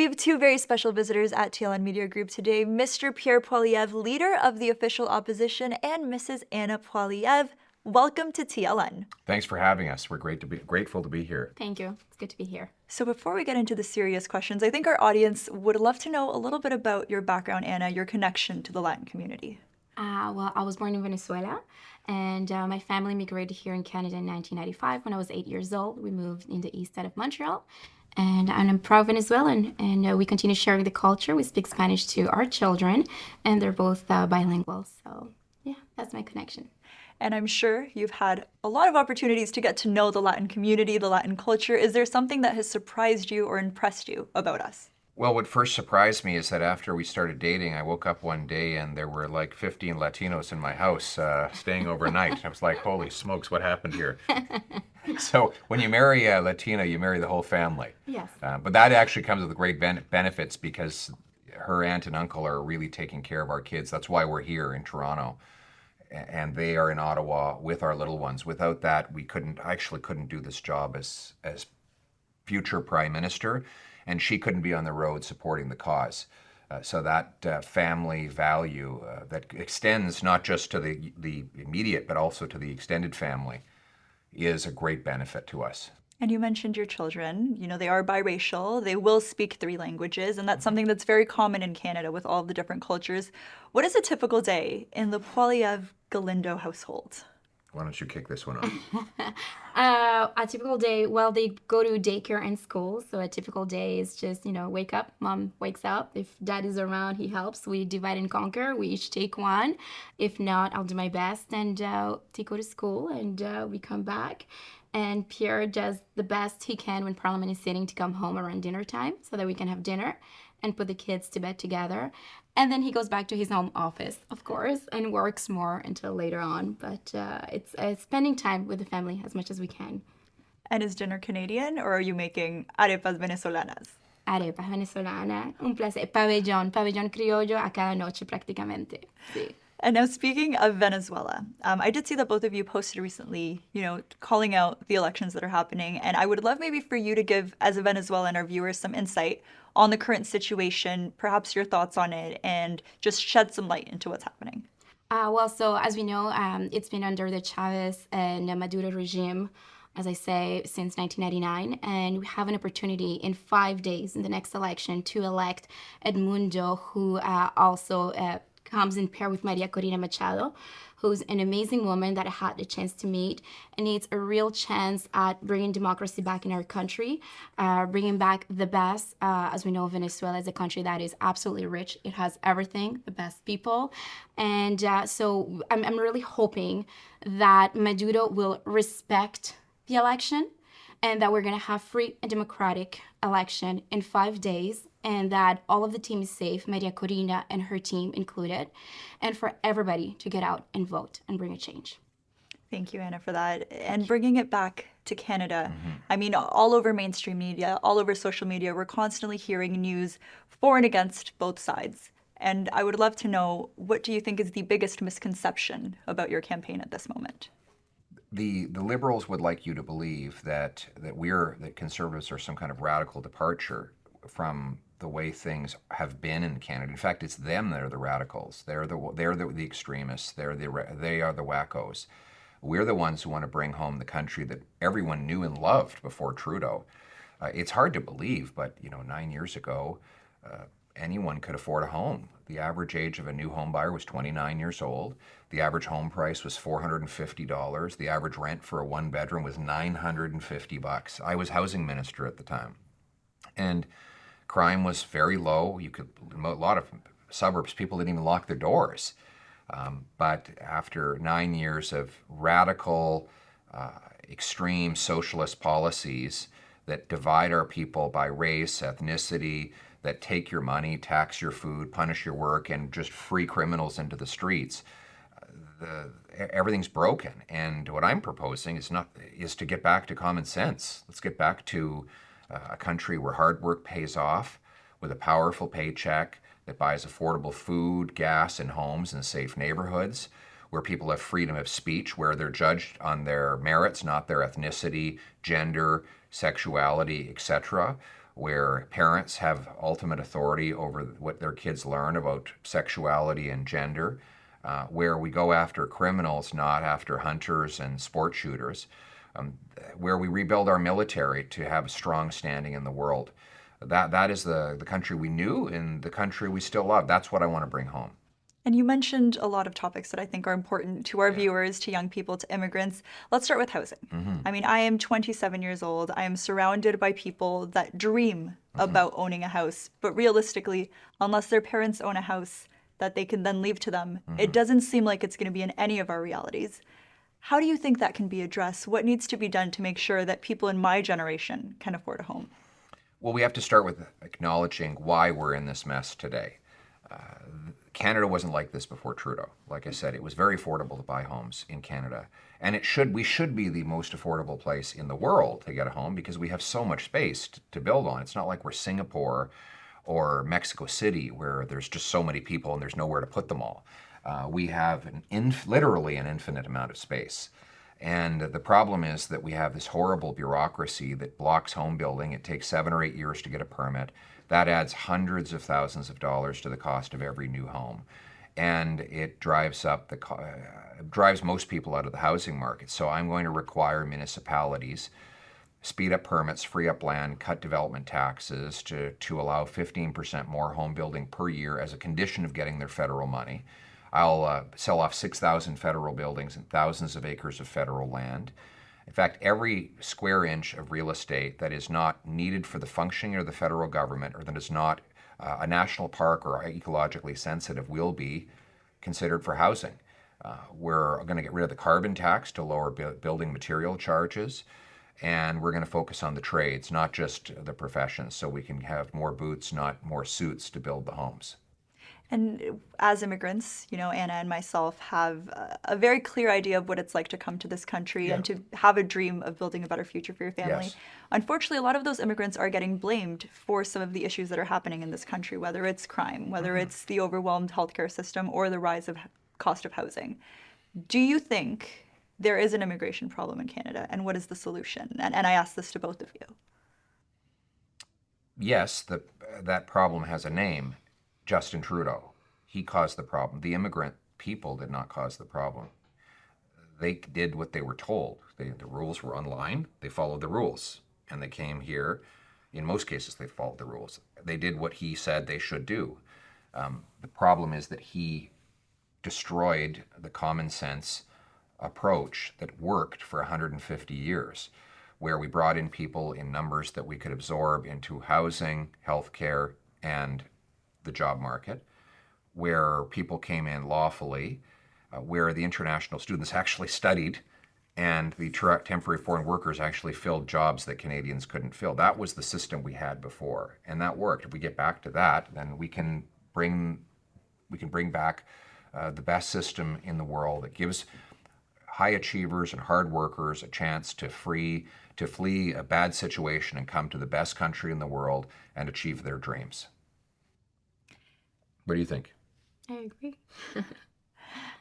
have two very special visitors at TLN Media Group today, Mr. Pierre Poilievre, leader of the official opposition, and Mrs. Anna Poilievre. Welcome to TLN. Thanks for having us. We're grateful to be here. Thank you. It's good to be here. So before we get into the serious questions, I think our audience would love to know a little bit about your background, Anna, your connection to the Latin community. Well, I was born in Venezuela, and my family migrated here in Canada in 1995 when I was 8 years old. We moved in the east side of Montreal. And I'm proud Venezuelan, and we continue sharing the culture. We speak Spanish to our children, and they're both bilingual. So, yeah, that's my connection. And I'm sure you've had a lot of opportunities to get to know the Latin community, the Latin culture. Is there something that has surprised you or impressed you about us? Well, what first surprised me is that after we started dating, I woke up one day and there were like 15 Latinos in my house staying overnight. I was like, holy smokes, what happened here? So when you marry a Latina, you marry the whole family. Yes. But that actually comes with great benefits because her aunt and uncle are really taking care of our kids. That's why we're here in Toronto. And they are in Ottawa with our little ones. Without that, we couldn't do this job as future Prime Minister, and she couldn't be on the road supporting the cause. So that family value that extends not just to the immediate, but also to the extended family is a great benefit to us. And you mentioned your children. You know, they are biracial. They will speak 3 languages, and that's something that's very common in Canada with all the different cultures. What is a typical day in the Poilievre-Galindo household? Why don't you kick this one off? A typical day, well, they go to daycare and school. So a typical day is just, wake up. Mom wakes up. If dad is around, he helps. We divide and conquer. We each take one. If not, I'll do my best. And they go to school and we come back. And Pierre does the best he can when Parliament is sitting to come home around dinner time so that we can have dinner and put the kids to bed together. And then he goes back to his home office, of course, and works more until later on. But it's spending time with the family as much as we can. And is dinner Canadian, or are you making arepas venezolanas? Arepa venezolana, un placer. Pabellón criollo a cada noche prácticamente. Sí. And now speaking of Venezuela, I did see that both of you posted recently, calling out the elections that are happening. And I would love maybe for you to give, as a Venezuelan, our viewers some insight on the current situation, perhaps your thoughts on it, and just shed some light into what's happening. So as we know, it's been under the Chavez and Maduro regime, as I say, since 1999. And we have an opportunity in 5 days in the next election to elect Edmundo, who also comes in pair with Maria Corina Machado, who's an amazing woman that I had the chance to meet, and it's a real chance at bringing democracy back in our country, bringing back the best. As we know, Venezuela is a country that is absolutely rich. It has everything, the best people. And so I'm really hoping that Maduro will respect the election and that we're going to have free and democratic election in 5 days, and that all of the team is safe, Maria Corina and her team included, and for everybody to get out and vote and bring a change. Thank you, Anna, for that. And bringing it back to Canada, I mean, all over mainstream media, all over social media, we're constantly hearing news for and against both sides. And I would love to know, what do you think is the biggest misconception about your campaign at this moment? The Liberals would like you to believe that Conservatives are some kind of radical departure from the way things have been in Canada. In fact, it's them that are the radicals. They're the extremists. They are the wackos. We're the ones who want to bring home the country that everyone knew and loved before Trudeau. It's hard to believe, but 9 years ago, anyone could afford a home. The average age of a new home buyer was 29 years old. The average home price was $450. The average rent for a 1-bedroom was $950. I was housing minister at the time. And crime was very low. A lot of suburbs, people didn't even lock their doors. But after 9 years of radical, extreme socialist policies that divide our people by race, ethnicity, that take your money, tax your food, punish your work, and just free criminals into the streets, everything's broken. And what I'm proposing is to get back to common sense. Let's get back to a country where hard work pays off, with a powerful paycheck that buys affordable food, gas, and homes in safe neighborhoods, where people have freedom of speech, where they're judged on their merits, not their ethnicity, gender, sexuality, etc., where parents have ultimate authority over what their kids learn about sexuality and gender, where we go after criminals, not after hunters and sport shooters, where we rebuild our military to have a strong standing in the world. That is the country we knew and the country we still love. That's what I want to bring home. And you mentioned a lot of topics that I think are important to our viewers, to young people, to immigrants. Let's start with housing. I mean, I am 27 years old. I am surrounded by people that dream about owning a house. But realistically, unless their parents own a house that they can then leave to them, it doesn't seem like it's going to be in any of our realities. How do you think that can be addressed? What needs to be done to make sure that people in my generation can afford a home? Well, we have to start with acknowledging why we're in this mess today. Canada wasn't like this before Trudeau. Like I said, it was very affordable to buy homes in Canada. And we should be the most affordable place in the world to get a home because we have so much space to build on. It's not like we're Singapore or Mexico City where there's just so many people and there's nowhere to put them all. We have literally an infinite amount of space. And the problem is that we have this horrible bureaucracy that blocks home building. It takes 7 or 8 years to get a permit. That adds hundreds of thousands of dollars to the cost of every new home. And it drives most people out of the housing market. So I'm going to require municipalities speed up permits, free up land, cut development taxes to allow 15% more home building per year as a condition of getting their federal money. I'll sell off 6,000 federal buildings and thousands of acres of federal land. In fact, every square inch of real estate that is not needed for the functioning of the federal government or that is not a national park or ecologically sensitive will be considered for housing. We're going to get rid of the carbon tax to lower building material charges, and we're going to focus on the trades, not just the professions, so we can have more boots, not more suits to build the homes. And as immigrants, Anna and myself have a very clear idea of what it's like to come to this country and to have a dream of building a better future for your family. Yes. Unfortunately, a lot of those immigrants are getting blamed for some of the issues that are happening in this country, whether it's crime, whether it's the overwhelmed healthcare system, or the rise of cost of housing. Do you think there is an immigration problem in Canada, and what is the solution? And I ask this to both of you. Yes, that problem has a name. Justin Trudeau. He caused the problem. The immigrant people did not cause the problem. They did what they were told. The rules were online. They followed the rules. And they came here. In most cases, they followed the rules. They did what he said they should do. The problem is that he destroyed the common sense approach that worked for 150 years, where we brought in people in numbers that we could absorb into housing, healthcare, and the job market, where people came in lawfully, where the international students actually studied and the temporary foreign workers actually filled jobs that Canadians couldn't fill. That was the system we had before, and that worked. If we get back to that, then we can bring back the best system in the world. It gives high achievers and hard workers a chance to flee a bad situation and come to the best country in the world and achieve their dreams. What do you think? I agree.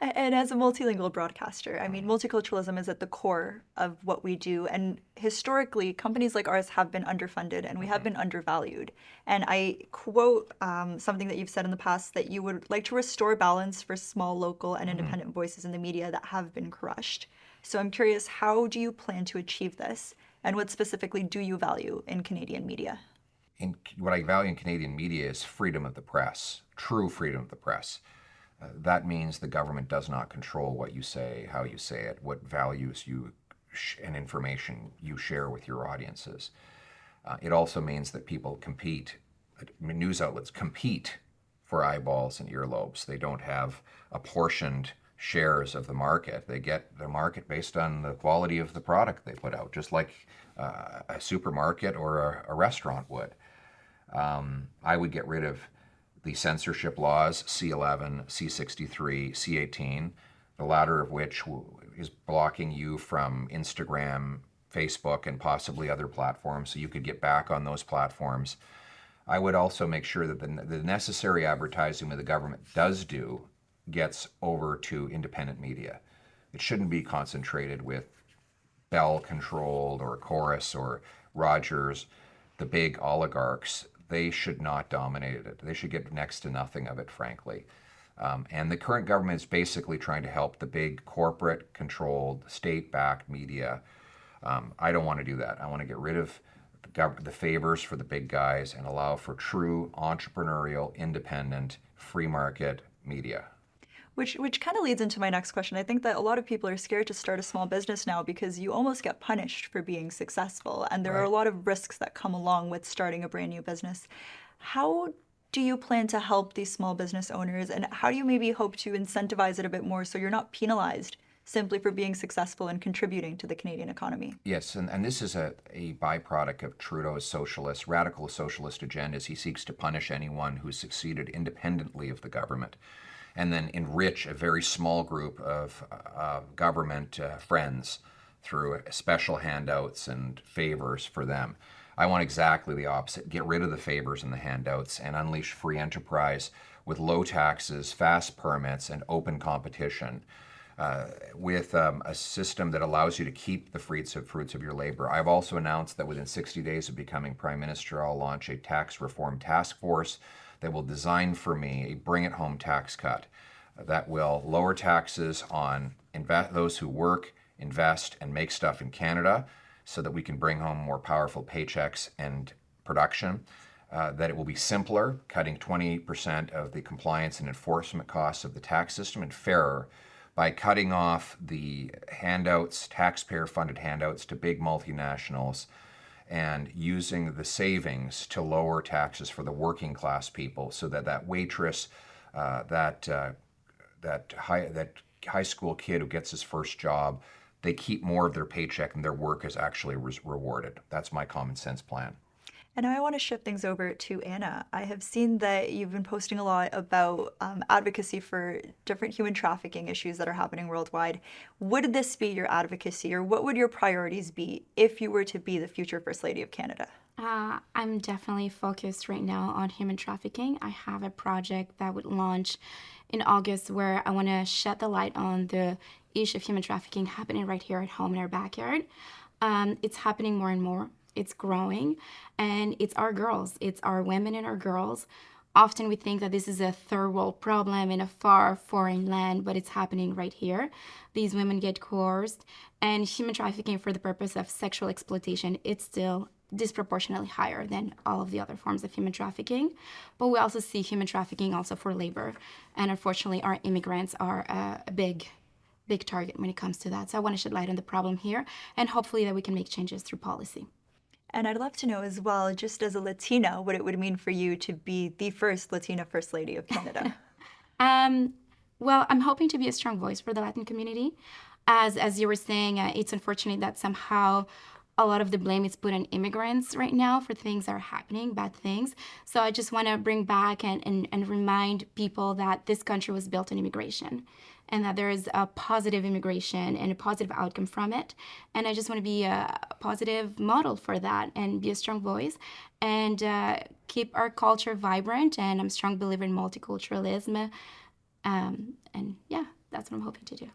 And as a multilingual broadcaster, I mean, multiculturalism is at the core of what we do. And historically, companies like ours have been underfunded and we have been undervalued. And I quote something that you've said in the past, that you would like to restore balance for small, local, and independent voices in the media that have been crushed. So I'm curious, how do you plan to achieve this? And what specifically do you value in Canadian media? What I value in Canadian media is freedom of the press, true freedom of the press. That means the government does not control what you say, how you say it, what values and information you share with your audiences. It also means that people compete, news outlets compete for eyeballs and earlobes. They don't have apportioned shares of the market. They get the market based on the quality of the product they put out, just like a supermarket or a restaurant would. I would get rid of the censorship laws, C11, C63, C18, the latter of which is blocking you from Instagram, Facebook, and possibly other platforms, so you could get back on those platforms. I would also make sure that the necessary advertising that the government does do gets over to independent media. It shouldn't be concentrated with Bell-controlled or Chorus or Rogers. the big oligarchs, they should not dominate it. They should get next to nothing of it, frankly. And the current government is basically trying to help the big corporate-controlled, state-backed media. I don't want to do that. I want to get rid of the favors for the big guys and allow for true entrepreneurial, independent, free market media. Which kind of leads into my next question. I think that a lot of people are scared to start a small business now because you almost get punished for being successful, and there are a lot of risks that come along with starting a brand new business. How do you plan to help these small business owners, and how do you maybe hope to incentivize it a bit more so you're not penalized simply for being successful and contributing to the Canadian economy? Yes, and this is a byproduct of Trudeau's radical socialist agendas. He seeks to punish anyone who succeeded independently of the government, and then enrich a very small group of government friends through special handouts and favors for them. I want exactly the opposite. Get rid of the favors and the handouts and unleash free enterprise with low taxes, fast permits, and open competition. With a system that allows you to keep the fruits of your labor. I've also announced that within 60 days of becoming Prime Minister, I'll launch a tax reform task force that will design for me a bring-it-home tax cut that will lower taxes on those who work, invest, and make stuff in Canada so that we can bring home more powerful paychecks and production. That it will be simpler, cutting 20% of the compliance and enforcement costs of the tax system, and fairer by cutting off the handouts, taxpayer-funded handouts to big multinationals, and using the savings to lower taxes for the working class people, so that waitress, that high school kid who gets his first job, they keep more of their paycheck and their work is actually rewarded. That's my common sense plan. And now I want to shift things over to Anna. I have seen that you've been posting a lot about advocacy for different human trafficking issues that are happening worldwide. Would this be your advocacy, or what would your priorities be if you were to be the future First Lady of Canada? I'm definitely focused right now on human trafficking. I have a project that would launch in August where I want to shed the light on the issue of human trafficking happening right here at home in our backyard. It's happening more and more. It's growing, and it's our girls. It's our women and our girls. Often we think that this is a third world problem in a far foreign land, but it's happening right here. These women get coerced, and human trafficking for the purpose of sexual exploitation, it's still disproportionately higher than all of the other forms of human trafficking. But we also see human trafficking also for labor, and unfortunately our immigrants are a big target when it comes to that. So I want to shed light on the problem here, and hopefully that we can make changes through policy. And I'd love to know as well, just as a Latina, what it would mean for you to be the first Latina First Lady of Canada. Well, I'm hoping to be a strong voice for the Latin community. As you were saying, it's unfortunate that somehow a lot of the blame is put on immigrants right now for things that are happening, bad things. So I just want to bring back and remind people that this country was built on immigration, and that there is a positive immigration and a positive outcome from it. And I just want to be a positive model for that and be a strong voice and keep our culture vibrant. And I'm a strong believer in multiculturalism. And yeah, that's what I'm hoping to do.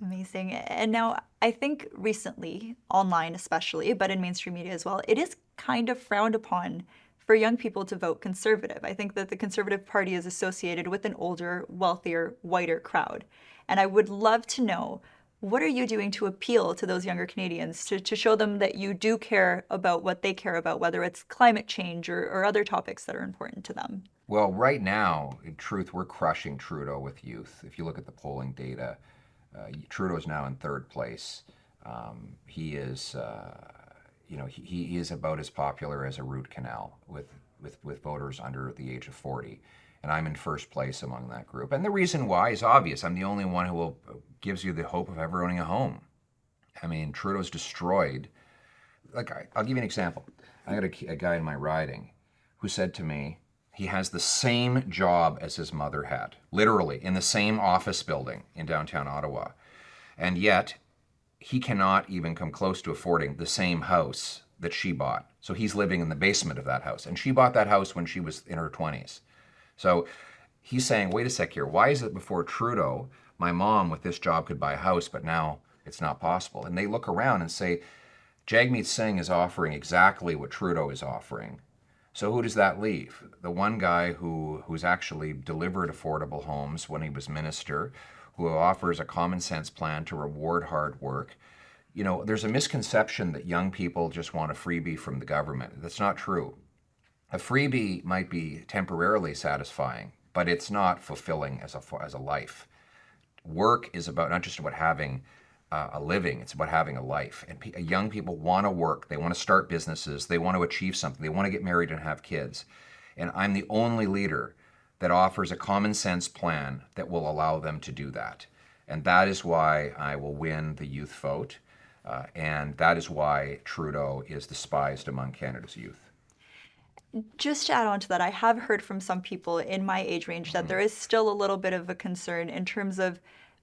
Amazing. And now I think recently, online especially, but in mainstream media as well, it is kind of frowned upon for young people to vote Conservative. I think that the Conservative Party is associated with an older, wealthier, whiter crowd. And I would love to know, what are you doing to appeal to those younger Canadians to show them that you do care about what they care about, whether it's climate change or other topics that are important to them? Well, right now, in truth, we're crushing Trudeau with youth. If you look at the polling data, Trudeau is now in third place. He is, he is about as popular as a root canal with voters under the age of 40. And I'm in first place among that group. And the reason why is obvious. I'm the only one who gives you the hope of ever owning a home. I mean, Trudeau's destroyed. Like, I'll give you an example. I got a guy in my riding who said to me, he has the same job as his mother had, literally in the same office building in downtown Ottawa. And yet, he cannot even come close to affording the same house that she bought. So he's living in the basement of that house. And she bought that house when she was in her 20s. So he's saying, wait a sec here, why is it before Trudeau, my mom with this job could buy a house, but now it's not possible? And they look around and say, Jagmeet Singh is offering exactly what Trudeau is offering. So who does that leave? The one guy who's actually delivered affordable homes when he was minister, who offers a common sense plan to reward hard work. You know, there's a misconception that young people just want a freebie from the government. That's not true. A freebie might be temporarily satisfying, but it's not fulfilling as a life. Work is about not just about having a living, it's about having a life. And young people want to work, they want to start businesses, they want to achieve something, they want to get married and have kids. And I'm the only leader that offers a common sense plan that will allow them to do that. And that is why I will win the youth vote. And that is why Trudeau is despised among Canada's youth. Just to add on to that, I have heard from some people in my age range that there is still a little bit of a concern in terms of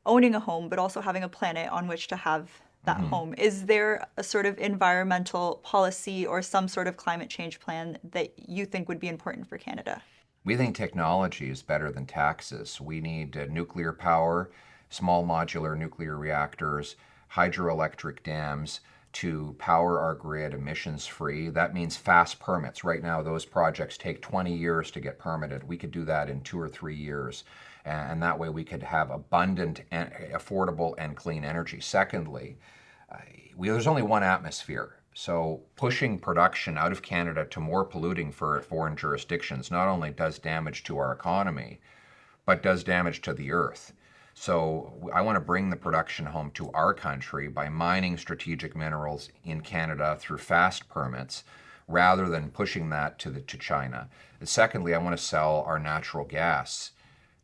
owning a home, but also having a planet on which to have that home. Is there a sort of environmental policy or some sort of climate change plan that you think would be important for Canada? We think technology is better than taxes. We need nuclear power, small modular nuclear reactors, hydroelectric dams to power our grid emissions free. That means fast permits. Right now, those projects take 20 years to get permitted. We could do that in 2 or 3 years. And that way we could have abundant, and affordable, and clean energy. Secondly, there's only one atmosphere. So pushing production out of Canada to more polluting for foreign jurisdictions not only does damage to our economy, but does damage to the earth. So I want to bring the production home to our country by mining strategic minerals in Canada through fast permits, rather than pushing that to China. And secondly, I want to sell our natural gas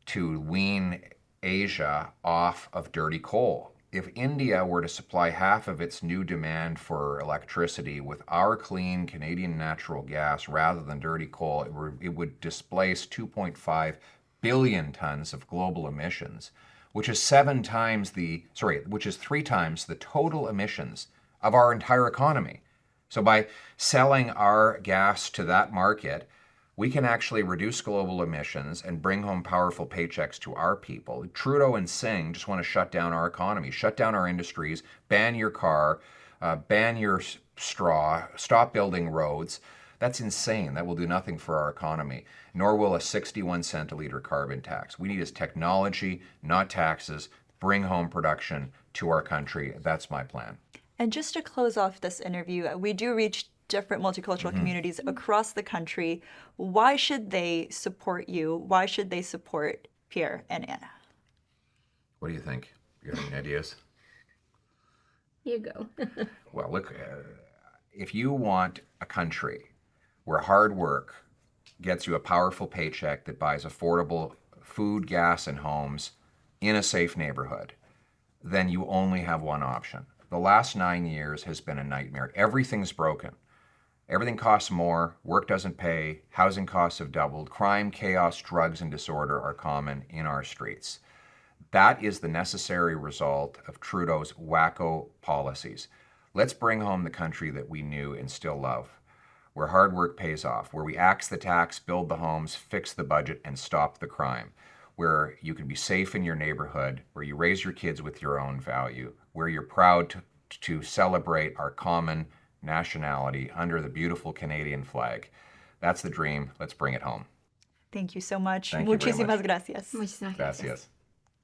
to wean Asia off of dirty coal. If India were to supply half of its new demand for electricity with our clean Canadian natural gas rather than dirty coal, it would displace 2.5 billion tons of global emissions, which is 3 times the total emissions of our entire economy. So by selling our gas to that market, we can actually reduce global emissions and bring home powerful paychecks to our people. Trudeau and Singh just want to shut down our economy, shut down our industries, ban your car, ban your straw, stop building roads. That's insane. That will do nothing for our economy, nor will a 61 cent a liter carbon tax. We need is technology, not taxes. Bring home production to our country. That's my plan. And just to close off this interview, we do reach different multicultural communities across the country. Why should they support you? Why should they support Pierre and Anna? What do you think? You have any ideas? You go. Well, look, if you want a country where hard work gets you a powerful paycheck that buys affordable food, gas, and homes in a safe neighborhood, then you only have one option. The last 9 years has been a nightmare. Everything's broken. Everything costs more, work doesn't pay, housing costs have doubled, crime, chaos, drugs, and disorder are common in our streets. That is the necessary result of Trudeau's wacko policies. Let's bring home the country that we knew and still love, where hard work pays off, where we axe the tax, build the homes, fix the budget, and stop the crime, where you can be safe in your neighborhood, where you raise your kids with your own value, where you're proud to celebrate our common nationality under the beautiful Canadian flag. That's the dream. Let's bring it home. Thank you so much. Thank you very Muchísimas much. gracias. Muchísimas gracias. Gracias.